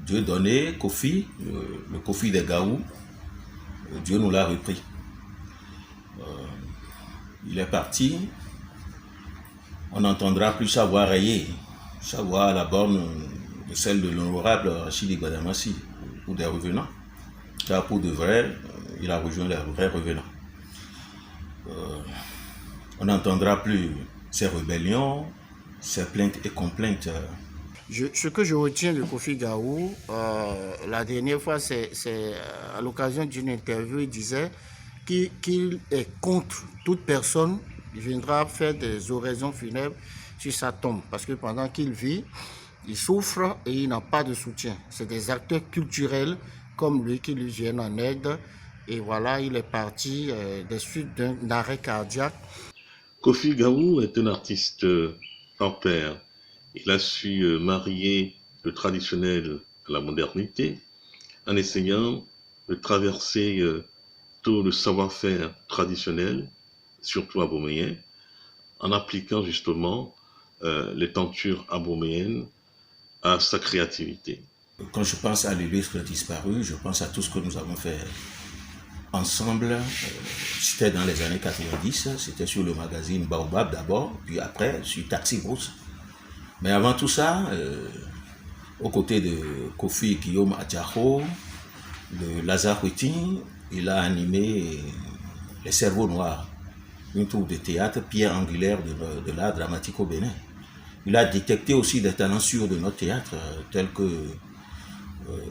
Dieu donnait Kofi, le Kofi des Gaou, Dieu nous l'a repris. Il est parti, on n'entendra plus sa voix rayée, sa voix à la borne de celle de l'honorable Rachidi Gbadamassi ou des revenants. Car pour de vrai, il a rejoint les vrais revenants. On n'entendra plus ses rébellions, ses plaintes et complaintes. Ce que je retiens de Kofi Gaou, la dernière fois, c'est à l'occasion d'une interview, il disait qu'il est contre toute personne qui viendra faire des oraisons funèbres sur sa tombe. Parce que pendant qu'il vit, il souffre et il n'a pas de soutien. C'est des acteurs culturels comme lui qui lui viennent en aide. Et voilà, il est parti des suites d'un arrêt cardiaque. Kofi Gaou est un artiste en pair. Il a su marier le traditionnel à la modernité en essayant de traverser tout le savoir-faire traditionnel, surtout aboméen, en appliquant justement les tentures aboméennes à sa créativité. Quand je pense à l'illustre disparu, je pense à tout ce que nous avons fait ensemble. C'était dans les années 90, c'était sur le magazine Baobab d'abord, puis après sur Taxi Brousse. Mais avant tout ça, aux côtés de Kofi Guillaume Adjako, de Lazare Huiting, il a animé Les Cerveaux Noirs, une troupe de théâtre pierre angulaire de l'art dramatique au Bénin. Il a détecté aussi des talents sûrs de notre théâtre, tels que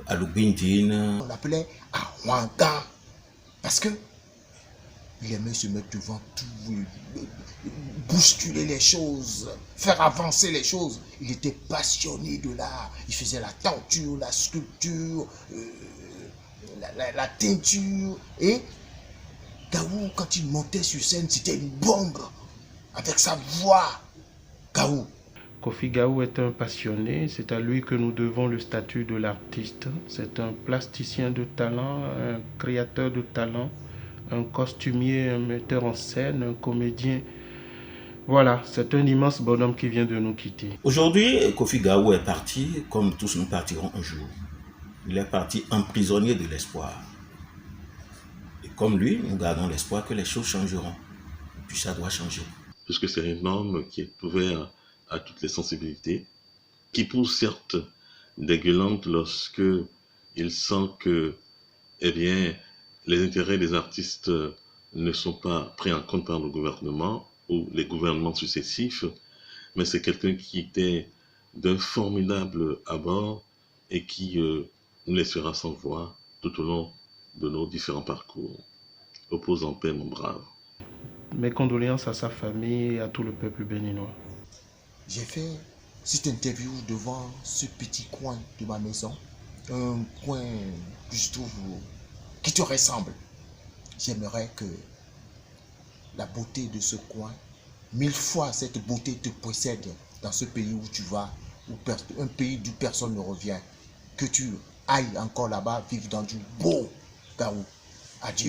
Aloubindine. On l'appelait Awanga, parce que il aimait se mettre devant tout, bousculer les choses, faire avancer les choses. Il était passionné de l'art. Il faisait la tenture, la sculpture, la teinture. Et Gaou, quand il montait sur scène, c'était une bombe avec sa voix. Gaou. Kofi Gaou est un passionné, c'est à lui que nous devons le statut de l'artiste. C'est un plasticien de talent, un créateur de talent, un costumier, un metteur en scène, un comédien. Voilà, c'est un immense bonhomme qui vient de nous quitter. Aujourd'hui, Kofi Gaou est parti, comme tous nous partirons un jour. Il est parti emprisonné de l'espoir. Et comme lui, nous gardons l'espoir que les choses changeront. Et puis ça doit changer. Puisque c'est un homme qui est ouvert à toutes les sensibilités, qui pousse certes des gueulantes lorsque il sent que, eh bien, les intérêts des artistes ne sont pas pris en compte par le gouvernement ou les gouvernements successifs, mais c'est quelqu'un qui était d'un formidable abord et qui nous laissera sans voix tout au long de nos différents parcours. Repose en paix, mon brave. Mes condoléances à sa famille et à tout le peuple béninois. J'ai fait cette interview devant ce petit coin de ma maison, un coin que je trouve qui te ressemble. J'aimerais que la beauté de ce coin, 1000 fois cette beauté te précède dans ce pays où tu vas, un pays d'où personne ne revient. Que tu ailles encore là-bas, vivre dans du beau Gaou. Adieu.